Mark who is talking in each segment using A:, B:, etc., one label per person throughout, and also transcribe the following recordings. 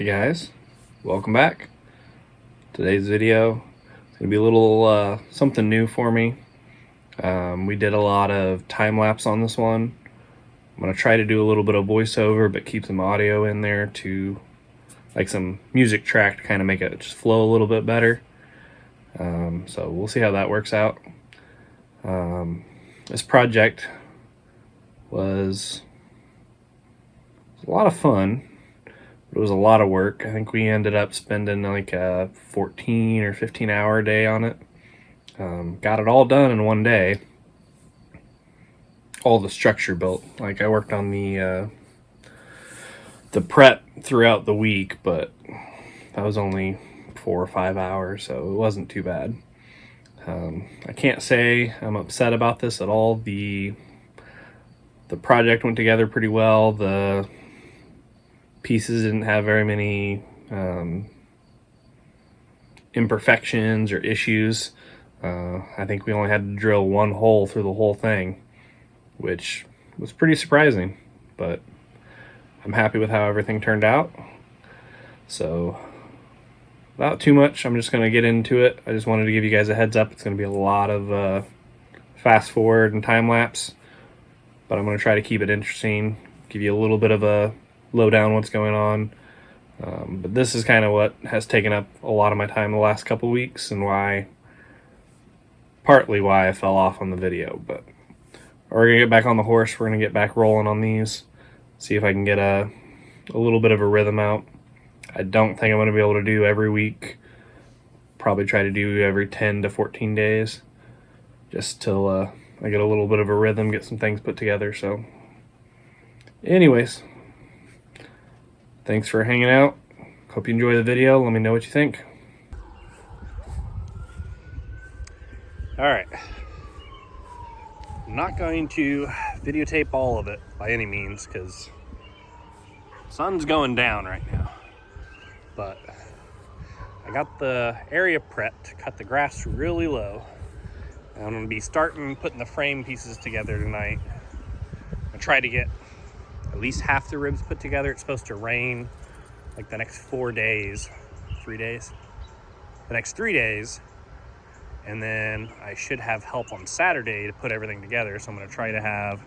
A: Hey guys, welcome back. Today's video is going to be a little something new for me. We did a lot of time-lapse on this one. I'm going to try to do a little bit of voiceover but keep some audio in there to, like some music track to kind of make it just flow a little bit better. So we'll see how that works out. This project was a lot of fun. It was a lot of work. I think we ended up spending like a 14 or 15 hour day on it. Got it all done in one day. All the structure built. Like I worked on the prep throughout the week, but that was only 4 or 5 hours, so it wasn't too bad. I can't say I'm upset about this at all. The project went together pretty well. The pieces didn't have very many imperfections or issues. I think we only had to drill one hole through the whole thing, which was pretty surprising, but I'm happy with how everything turned out. So without too much, I'm just going to get into it. I just wanted to give you guys a heads up. It's going to be a lot of fast forward and time lapse, but I'm going to try to keep it interesting, give you a little bit of a lowdown what's going on. But this is kind of what has taken up a lot of my time the last couple weeks, and partly why I fell off on the video. But we're gonna get back on the horse. We're gonna get back rolling on these, see if I can get a little bit of a rhythm out. I don't think I'm gonna be able to do every week. Probably try to do every 10 to 14 days, just till I get a little bit of a rhythm, get some things put together. So anyways, thanks for hanging out. Hope you enjoy the video. Let me know what you think. All right. I'm not going to videotape all of it by any means because the sun's going down right now. But I got the area prepped to cut the grass really low. I'm going to be putting the frame pieces together tonight. I try to get at least half the ribs put together. It's supposed to rain like the next 4 days, 3 days, the next 3 days. And then I should have help on Saturday to put everything together. So I'm going to try to have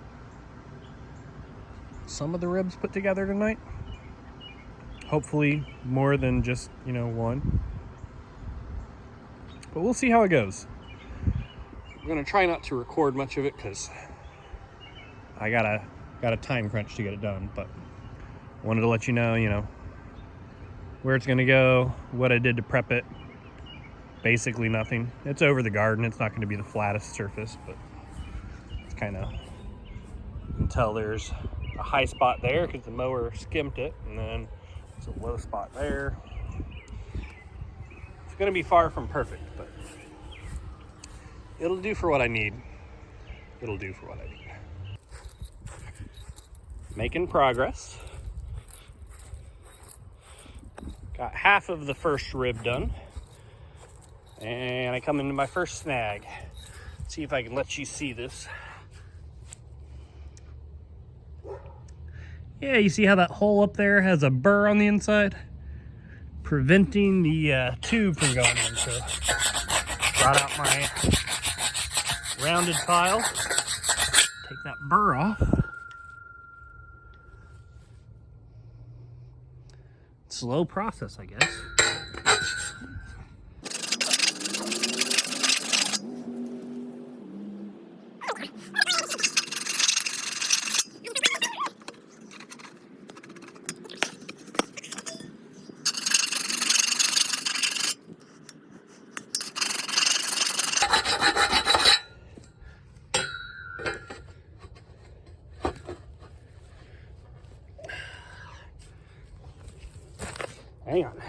A: some of the ribs put together tonight. Hopefully more than just, one. But we'll see how it goes. I'm going to try not to record much of it because I got a time crunch to get it done. But I wanted to let you know, where it's going to go, what I did to prep it. Basically nothing. It's over the garden. It's not going to be the flattest surface, but it's kind of, you can tell there's a high spot there because the mower skimped it, and then there's a low spot there. It's going to be far from perfect, but it'll do for what I need. It'll do for what I need. Making progress. Got half of the first rib done. And I come into my first snag. Let's see if I can let you see this. Yeah, you see how that hole up there has a burr on the inside? Preventing the tube from going in. So brought out my rounded file. Take that burr off. Slow process, I guess. Hang on.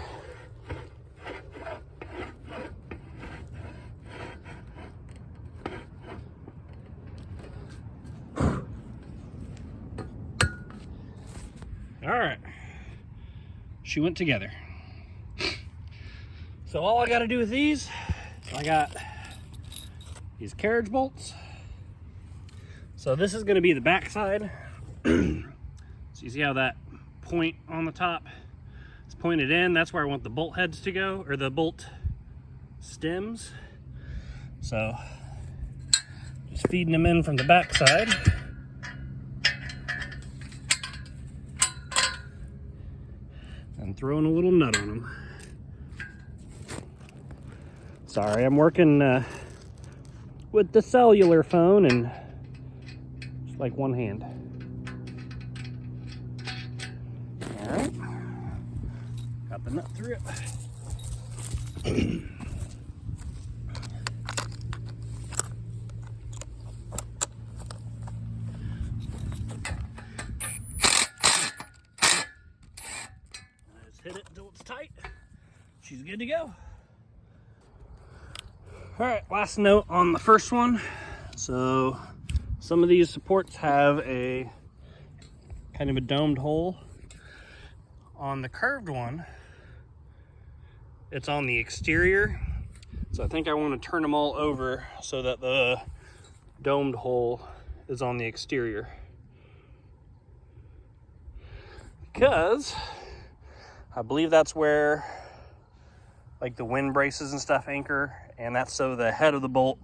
A: All right. She went together. So all I got to do with these, I got these carriage bolts. So this is going to be the back side. So you see how that point on the top, it's pointed in. That's where I want the bolt heads to go, or the bolt stems. So just feeding them in from the back side. And throwing a little nut on them. Sorry, I'm working with the cellular phone and just like one hand. All right, got the nut through it. Just hit it until it's tight. She's good to go. All right, last note on the first one. So some of these supports have a kind of a domed hole. On the curved one, it's on the exterior. So I think I want to turn them all over so that the domed hole is on the exterior. Because I believe that's where like the wind braces and stuff anchor, and that's so the head of the bolt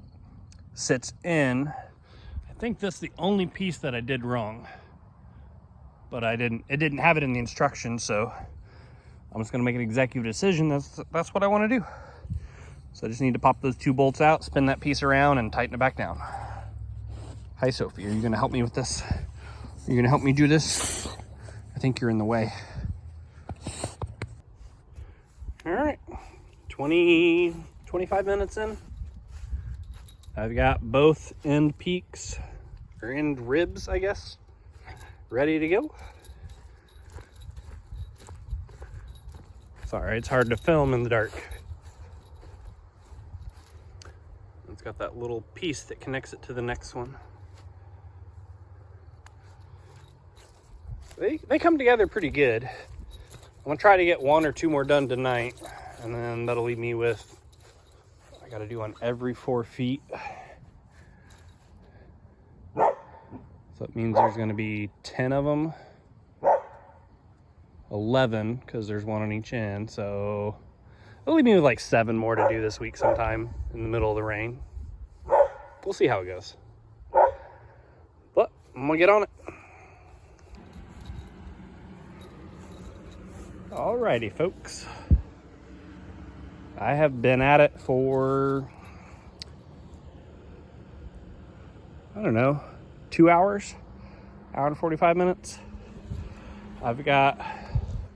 A: sits in. I think that's the only piece that I did wrong, but it didn't have it in the instructions, so I'm just gonna make an executive decision. That's what I want to do. So I just need to pop those 2 bolts out, spin that piece around, and tighten it back down. Hi Sophie, are you gonna help me with this? Are you gonna help me do this? I think you're in the way. All right. 25 minutes in. I've got both end peaks, or end ribs, I guess, ready to go. Sorry, it's hard to film in the dark. It's got that little piece that connects it to the next one. They come together pretty good. I'm gonna try to get 1 or 2 more done tonight, and then that'll leave me with, I gotta do on every 4 feet. So it means there's gonna be 10 of them, 11, because there's 1 on each end. So it'll leave me with like 7 more to do this week sometime in the middle of the rain. We'll see how it goes. But I'm gonna get on it. Alrighty, folks. I have been at it for, I don't know, 2 hours, hour and 45 minutes. I've got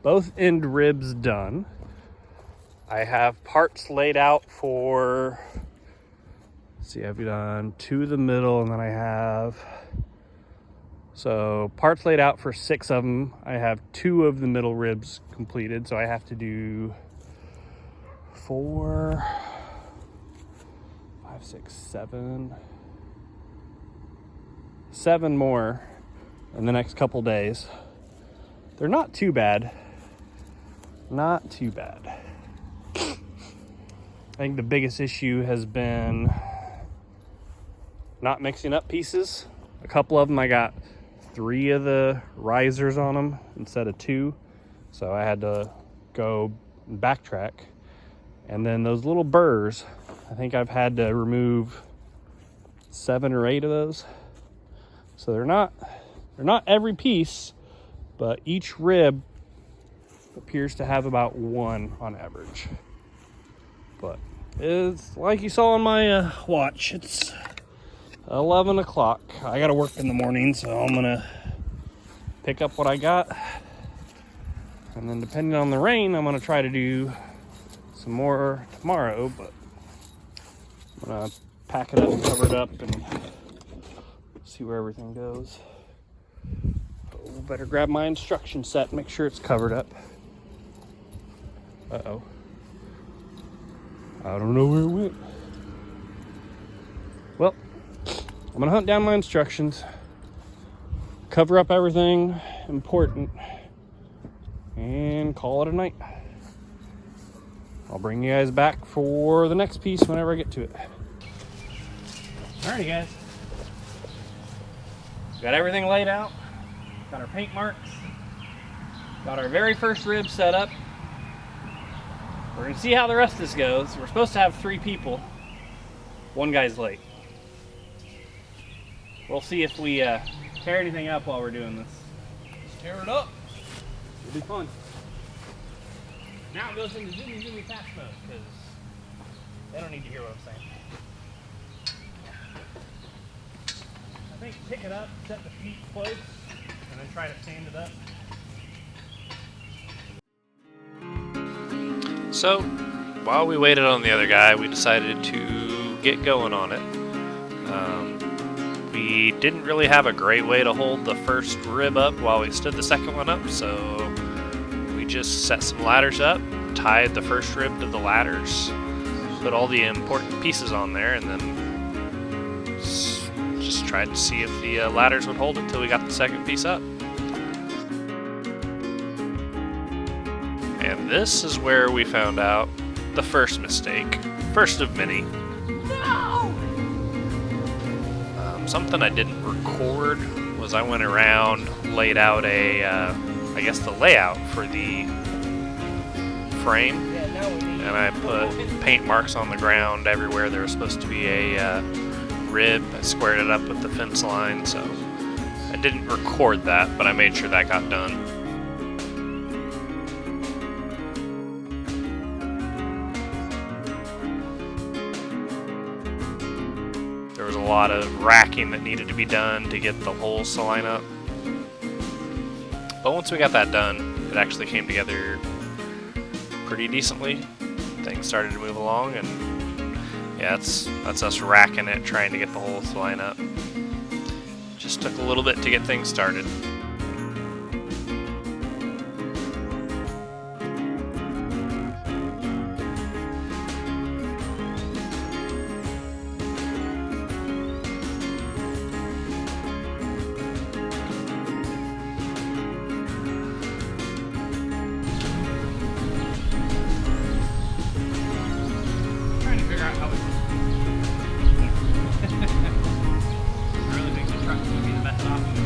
A: both end ribs done. I have parts laid out for, let's see, I've done 2 of the middle, and then I have, so parts laid out for 6 of them. I have 2 of the middle ribs completed, so I have to do 4, 5, 6, 7 more in the next couple days. They're not too bad. Not too bad. I think the biggest issue has been not mixing up pieces. A couple of them, I got 3 of the risers on them instead of 2. So I had to go and backtrack. And then those little burrs, I think I've had to remove 7 or 8 of those. So they're not every piece, but each rib appears to have about 1 on average. But it's like you saw on my watch, it's 11 o'clock. I gotta work in the morning, so I'm gonna pick up what I got. And then depending on the rain, I'm gonna try to do some more tomorrow, but I'm gonna pack it up, cover it up, and see where everything goes. Oh, better grab my instruction set, make sure it's covered up. Uh-oh. I don't know where it went. Well, I'm gonna hunt down my instructions, cover up everything important, and call it a night. I'll bring you guys back for the next piece whenever I get to it. Alrighty, guys. Got everything laid out. Got our paint marks. Got our very first rib set up.
B: We're gonna see how the rest of this goes. We're supposed to have 3 people. One guy's late. We'll see if we tear anything up while we're doing this.
C: Just tear it up.
B: It'll be fun. Now it goes into zoomy fast mode because they don't need to hear what I'm saying. I think pick it up, set the feet close, and then try to stand it up.
D: So, while we waited on the other guy, we decided to get going on it. We didn't really have a great way to hold the first rib up while we stood the second one up, so we just set some ladders up, tied the first rib to the ladders, put all the important pieces on there, and then just tried to see if the ladders would hold it until we got the second piece up. And this is where we found out the first mistake, first of many.
B: No!
D: Something I didn't record was I went around, laid out I guess the layout for the frame, and I put paint marks on the ground everywhere there was supposed to be a rib. I squared it up with the fence line, so I didn't record that, but I made sure that got done. There was a lot of racking that needed to be done to get the holes to line up. But once we got that done, it actually came together pretty decently. Things started to move along, and yeah, that's us racking it, trying to get the holes to line up. Just took a little bit to get things started.
B: Trying to figure out how I really think the truck would be the best option.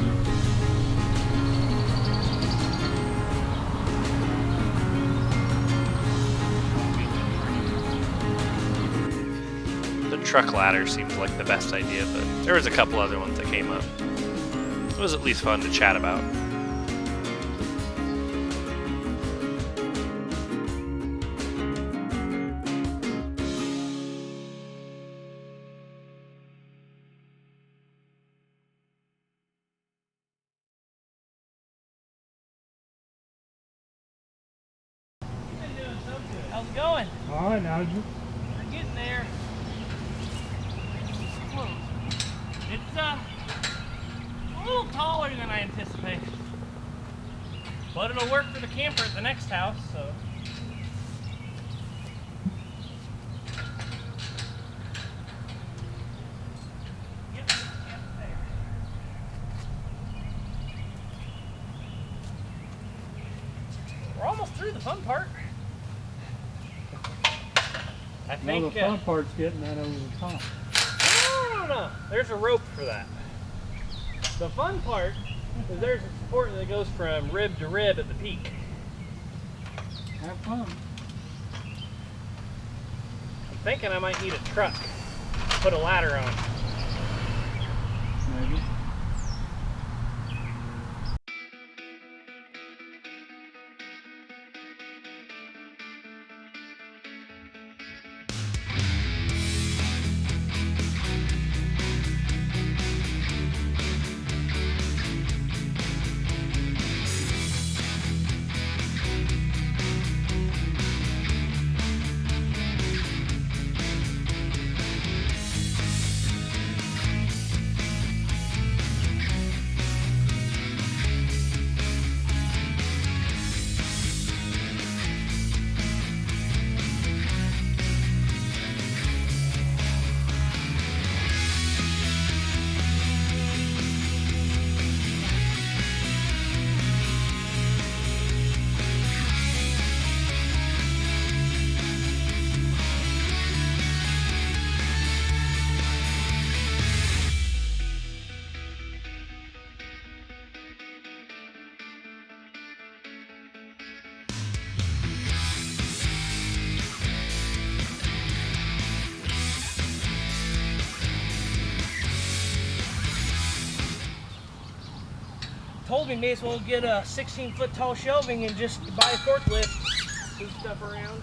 D: The truck ladder seemed like the best idea, but there was a couple other ones that came up. It was at least fun to chat about.
B: How's it going?
C: All right, now
B: We're getting there. Whoa. It's a little taller than I anticipated. But it'll work for the camper at the next house, so. Yep, there. We're almost through the fun part. I
C: now
B: think
C: the fun part's getting that over the top.
B: No. There's a rope for that. The fun part is there's a support that goes from rib to rib at the peak.
C: Have fun.
B: I'm thinking I might need a truck to put a ladder on.
C: Maybe.
B: told me may as well get a 16-foot tall shelving and just buy a forklift, move stuff around.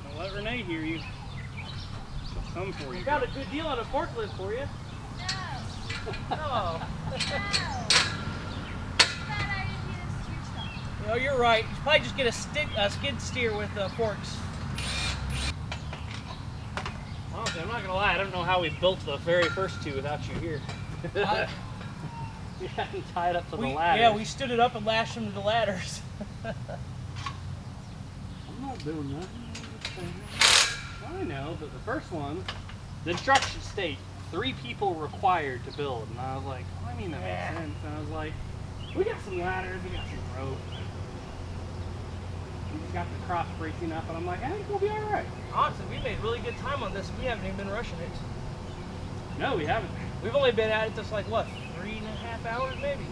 C: Don't let Renee hear you. She'll come for
B: I
C: you.
B: got a good deal on a forklift for you. No. No, you're right. You should probably just get a skid steer with forks. Honestly, I'm not gonna lie. I don't know how we built the very first two without you here.
C: We had them tied up to the ladder.
B: Yeah, we stood it up and lashed them to the ladders.
C: I'm not doing that. I know, but the first one, the instructions state 3 people required to build, and I was like, oh, I mean that makes sense. And I was like, we got some ladders, we got some rope. We just got the cross bracing up, and I'm like, I think we'll be all right.
B: Honestly, we made really good time on this. We haven't even been rushing it.
C: No, we haven't.
B: We've only been at it just like what, 3.5 hours maybe?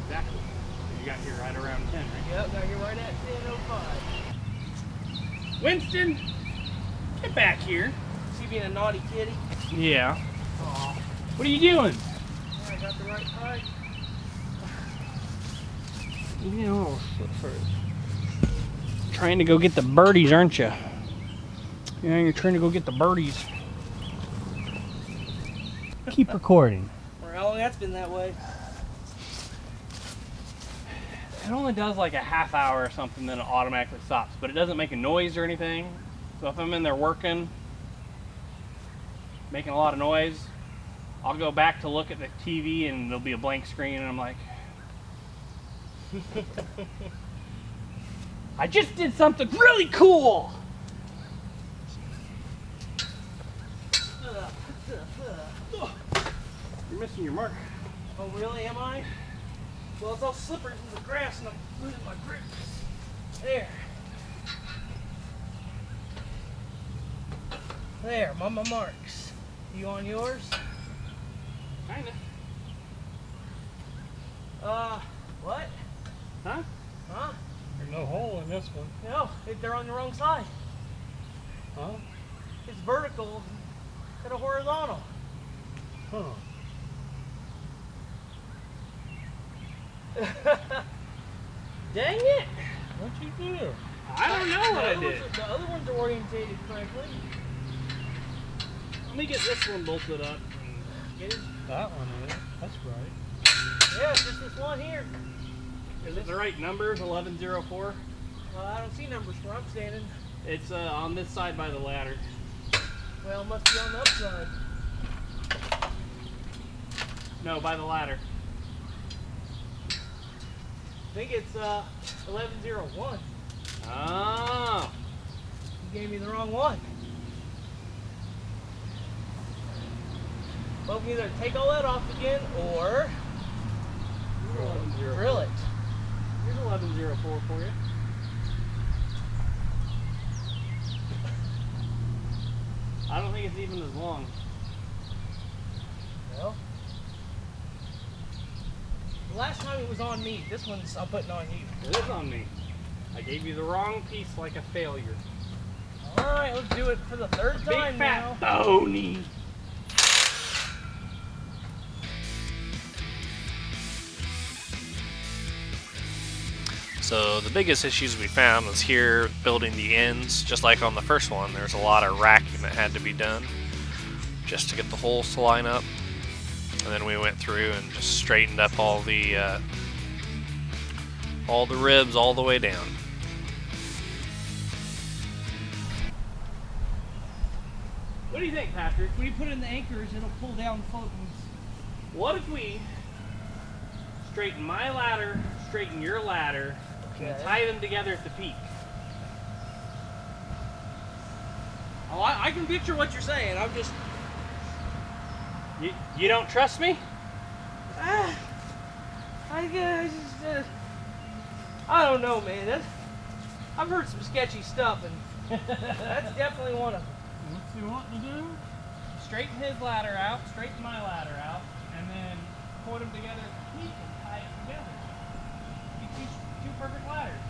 C: Exactly. You got here right around 10, right?
B: Yep, got here right at 10:05.
C: Winston, get back here.
B: Is he being a naughty kitty?
C: Yeah.
B: Aw.
C: What are you doing?
B: I got the right side.
C: You know, trying to go get the birdies, aren't you? Yeah, you're trying to go get the birdies. Keep recording.
B: For how long that's been that way?
C: It only does like a half hour or something, then it automatically stops. But it doesn't make a noise or anything. So if I'm in there working, making a lot of noise, I'll go back to look at the TV and there'll be a blank screen and I'm like, I just did something really cool! You're missing your mark.
B: Oh, really? Am I? Well, it's all slippery from the grass and I'm losing my grip. There. There, I'm on my marks. You on yours?
C: Kinda.
B: What?
C: Huh?
B: Huh?
C: There's no hole in this one.
B: No, they're on the wrong side.
C: Huh?
B: It's vertical instead of horizontal.
C: Huh.
B: Dang it!
C: What'd you do?
B: I don't know what I did. The other ones are orientated correctly.
C: Let me get this one bolted up.
B: Get it?
C: That one is. That's right.
B: Yeah, it's just this one here.
C: Is it the right numbers? 1104?
B: I don't see numbers where I'm standing.
C: It's on this side by the ladder.
B: Well, it must be on the upside.
C: No, by the ladder.
B: I think it's 1101.
C: Oh.
B: You gave me the wrong one. Well, we can either take all that off again or drill it.
C: Here's 1104 for you. I don't think it's even as long.
B: Well, the last time it was on me. This one's I'm putting on you.
C: It is on me. I gave you the wrong piece like a failure.
B: All right, let's do it for the third time
C: Big fat
B: now.
C: phony.
D: So the biggest issues we found was here building the ends. Just like on the first one, there's a lot of racking that had to be done just to get the holes to line up. And then we went through and just straightened up all the ribs all the way down.
C: What do you think, Patrick?
B: When you put in the anchors, it'll pull down the floatings.
C: What if we straighten my ladder, straighten your ladder, and tie them together at the peak?
B: Oh, I can picture what you're saying. I'm just...
C: You don't trust me?
B: I guess I don't know, man. I've heard some sketchy stuff, and that's definitely one of them.
C: What's he wanting to do?
B: Straighten his ladder out, straighten my ladder out, and then put them together at the peak and tie it together. Be two perfect ladders.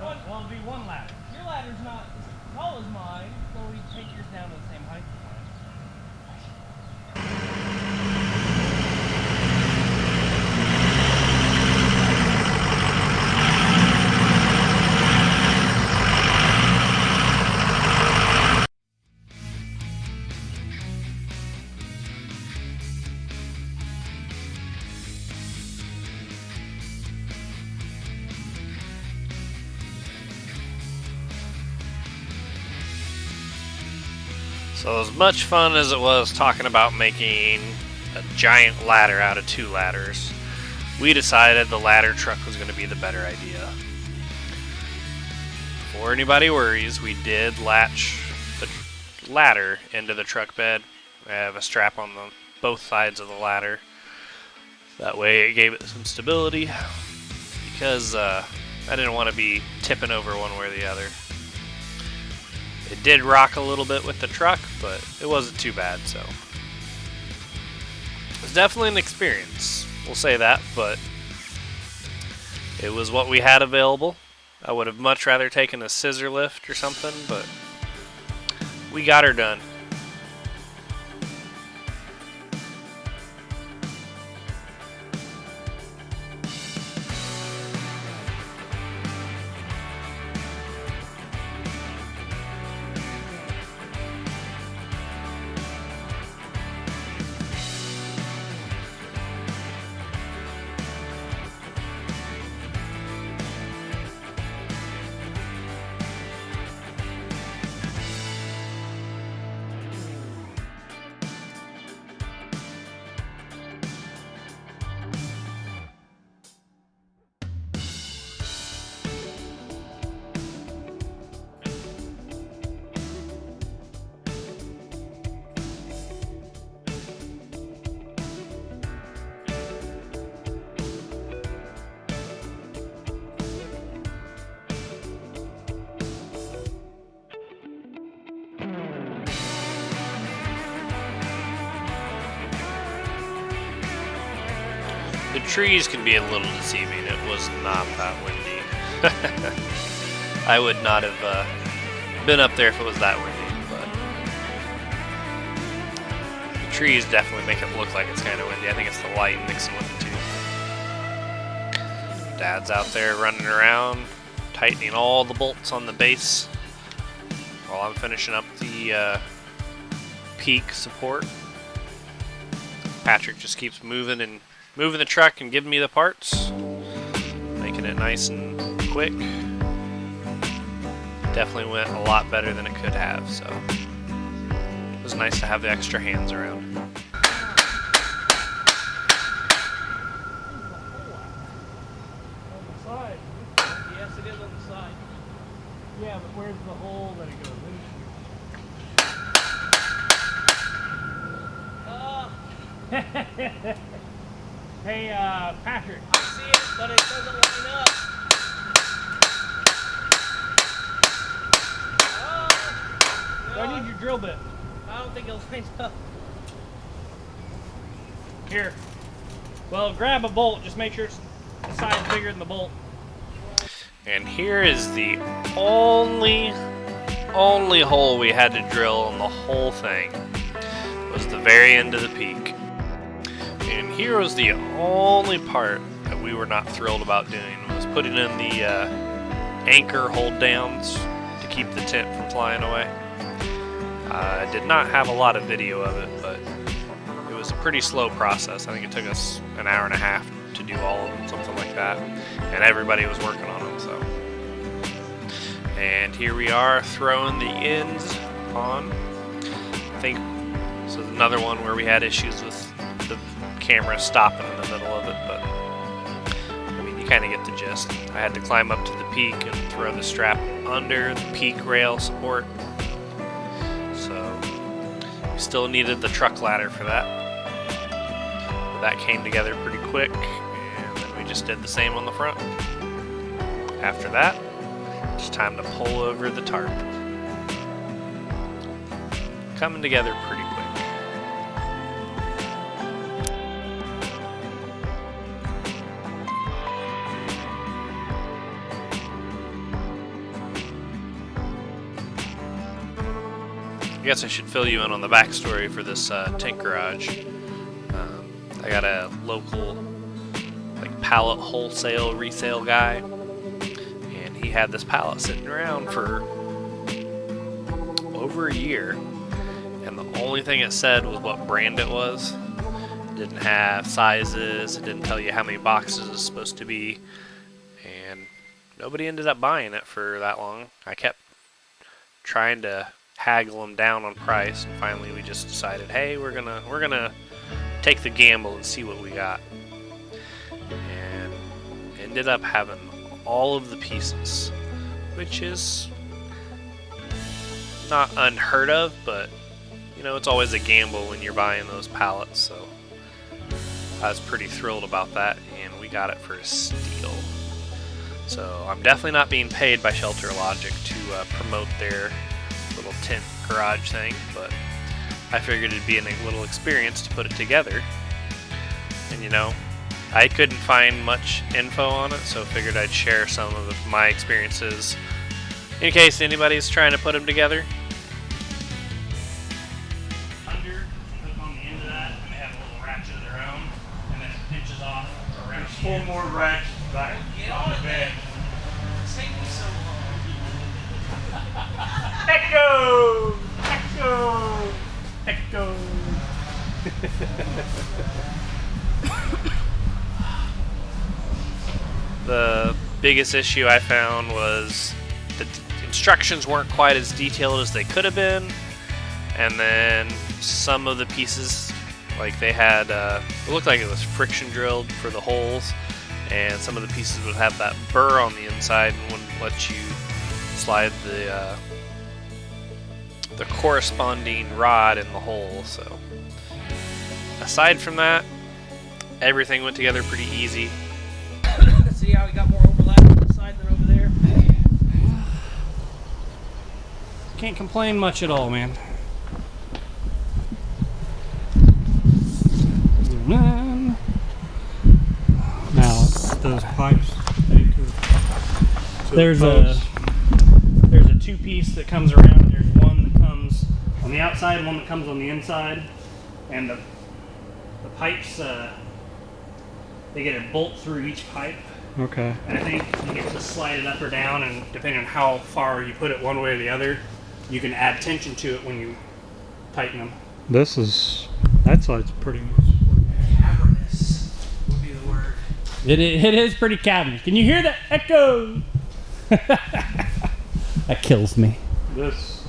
C: Well, it'll be one ladder.
B: Your ladder's not as tall as mine, so we take yours down to the same height as mine.
D: So as much fun as it was talking about making a giant ladder out of 2 ladders, we decided the ladder truck was going to be the better idea. Before anybody worries, we did latch the ladder into the truck bed. I have a strap on both sides of the ladder. That way it gave it some stability, because I didn't want to be tipping over one way or the other. It did rock a little bit with the truck, but it wasn't too bad, so it was definitely an experience. We'll say that, but it was what we had available. I would have much rather taken a scissor lift or something, but we got her done. The trees can be a little deceiving. It was not that windy. I would not have been up there if it was that windy, but the trees definitely make it look like it's kind of windy. I think it's the light mixing with the two. Dad's out there running around, tightening all the bolts on the base while I'm finishing up the peak support. Patrick just keeps moving the truck and giving me the parts, making it nice and quick. Definitely went a lot better than it could have, so it was nice to have the extra hands around.
B: On the side. Yes, it is on the side. Yeah, but where's the hole that it goes into? Hey, Patrick. I see it, but it doesn't line up. No, I need your drill bit. I don't think it lines up. Here. Well, grab a bolt. Just make sure the side's bigger than the bolt.
D: And here is the only hole we had to drill in the whole thing. It was the very end of the peak. And here was the only part that we were not thrilled about doing, was putting in the anchor hold downs to keep the tent from flying away. I did not have a lot of video of it, but it was a pretty slow process. I think it took us an hour and a half to do all of them, something like that. And everybody was working on them, so. And here we are throwing the ends on. I think this is another one where we had issues with the camera stopping in the middle of it, but I mean, you kind of get the gist. I had to climb up to the peak and throw the strap under the peak rail support. So we still needed the truck ladder for that. But that came together pretty quick, and then we just did the same on the front. After that, it's time to pull over the tarp. Coming together pretty quick. I guess I should fill you in on the backstory for this tent garage. I got a local pallet wholesale resale guy, and he had this pallet sitting around for over a year, and the only thing it said was what brand it was. It didn't have sizes, it didn't tell you how many boxes it's supposed to be, and nobody ended up buying it for that long. I kept trying to haggle them down on price, and finally we just decided, hey, we're gonna take the gamble and see what we got, and ended up having all of the pieces, which is not unheard of, but you know, it's always a gamble when you're buying those pallets, so I was pretty thrilled about that, and we got it for a steal. So I'm definitely not being paid by Shelter Logic to promote their little tent garage thing, but I figured it'd be a little experience to put it together. And you know, I couldn't find much info on it, so figured I'd share some of my experiences in case anybody's trying to put them together.
B: Under, hook on the end of that, and they have a little ratchet of their own, and then it pinches off around.
C: There's 4 more racks back on the bed.
B: Take me so long.
C: Echo! Echo! Echo!
D: The biggest issue I found was the instructions weren't quite as detailed as they could have been, and then some of the pieces, like they had, it looked like it was friction drilled for the holes, and some of the pieces would have that burr on the inside and wouldn't let you slide the corresponding rod in the hole. So aside from that, everything went together pretty easy.
B: See how we got more overlap on this side than over there?
C: Can't complain much at all, man. Now, those pipes, there's a 2-piece that comes around. There's one that comes on the outside and one that comes on the inside. And the pipes, they get a bolt through each pipe.
E: Okay.
C: And I think you get to slide it up or down, and depending on how far you put it one way or the other, you can add tension to it when you tighten them.
E: That side's pretty much.
B: Cavernous would be the word.
C: It is pretty cavernous. Can you hear that echo? That kills me.
E: This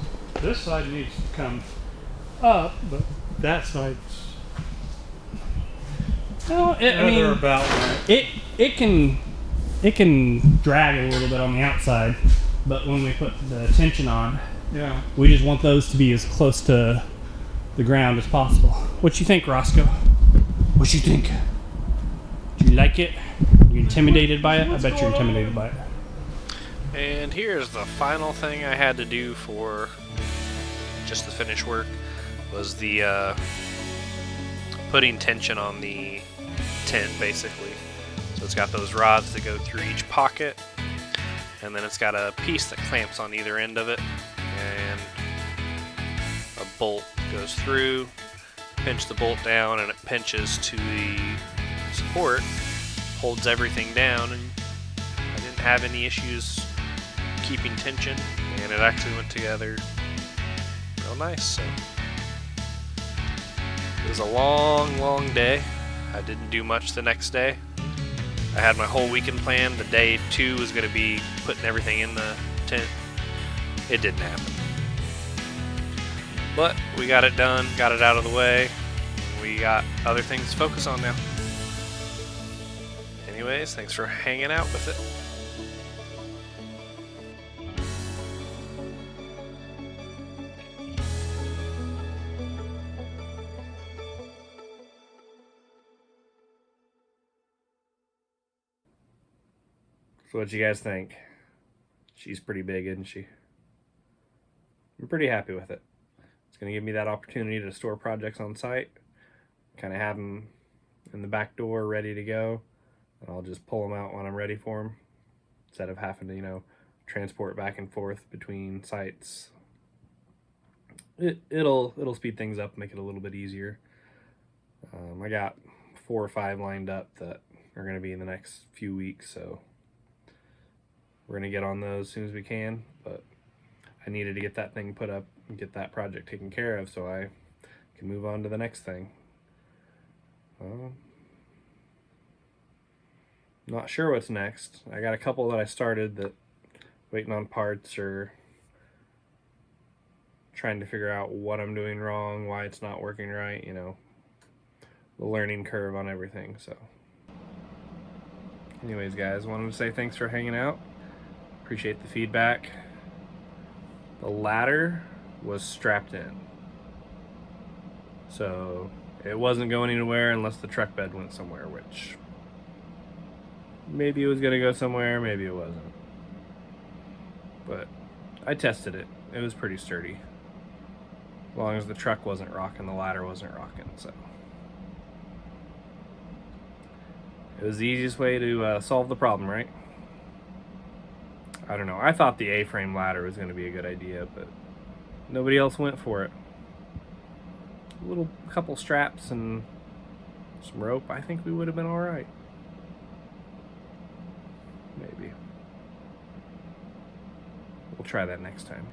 E: side needs to come up, but that side's.
C: No, I mean,
E: they're about right.
C: it can drag a little bit on the outside, but when we put the tension on,
E: Yeah.
C: we just want those to be as close to the ground as possible. What you think, Roscoe? What you think? Do you like it? You intimidated by it? I bet you're intimidated by it.
D: And here's the final thing I had to do for just the finish work, was the putting tension on the tent, basically. So it's got those rods that go through each pocket, and then it's got a piece that clamps on either end of it, and a bolt goes through, pinch the bolt down, and it pinches to the support, holds everything down, and I didn't have any issues keeping tension, and it actually went together real nice. So it was a long day. I didn't do much the next day. I had my whole weekend planned. The day 2 was going to be putting everything in the tent. It didn't happen. But we got it done, got it out of the way. We got other things to focus on now. Anyways, thanks for hanging out with it.
A: So what you guys think? She's pretty big, isn't she? I'm pretty happy with it. It's going to give me that opportunity to store projects on site, kind of have them in the back door ready to go, and I'll just pull them out when I'm ready for them, instead of having to, you know, transport back and forth between sites. It'll speed things up, make it a little bit easier. I got 4 or 5 lined up that are going to be in the next few weeks, so we're going to get on those as soon as we can, but I needed to get that thing put up and get that project taken care of so I can move on to the next thing. Not sure what's next. I got a couple that I started that waiting on parts or trying to figure out what I'm doing wrong, why it's not working right, you know, the learning curve on everything. So anyways, guys, wanted to say thanks for hanging out. Appreciate the feedback. The ladder was strapped in, so it wasn't going anywhere unless the truck bed went somewhere, which maybe it was going to go somewhere, maybe it wasn't. But I tested it. It was pretty sturdy. As long as the truck wasn't rocking, the ladder wasn't rocking, so. It was the easiest way to solve the problem, right? I don't know. I thought the A-frame ladder was going to be a good idea, but nobody else went for it. A couple straps and some rope, I think we would have been all right. Maybe. We'll try that next time.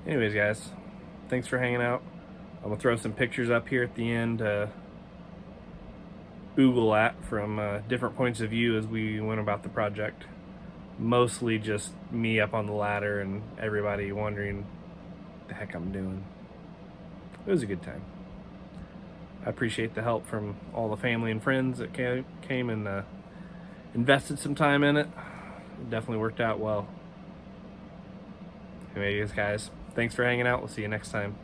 A: Anyways, guys, thanks for hanging out. I'm gonna throw some pictures up here at the end to Google at from different points of view as we went about the project. Mostly just me up on the ladder and everybody wondering what the heck I'm doing. It was a good time. I appreciate the help from all the family and friends that came and invested some time in it. It definitely worked out well. Anyways, guys, thanks for hanging out. We'll see you next time.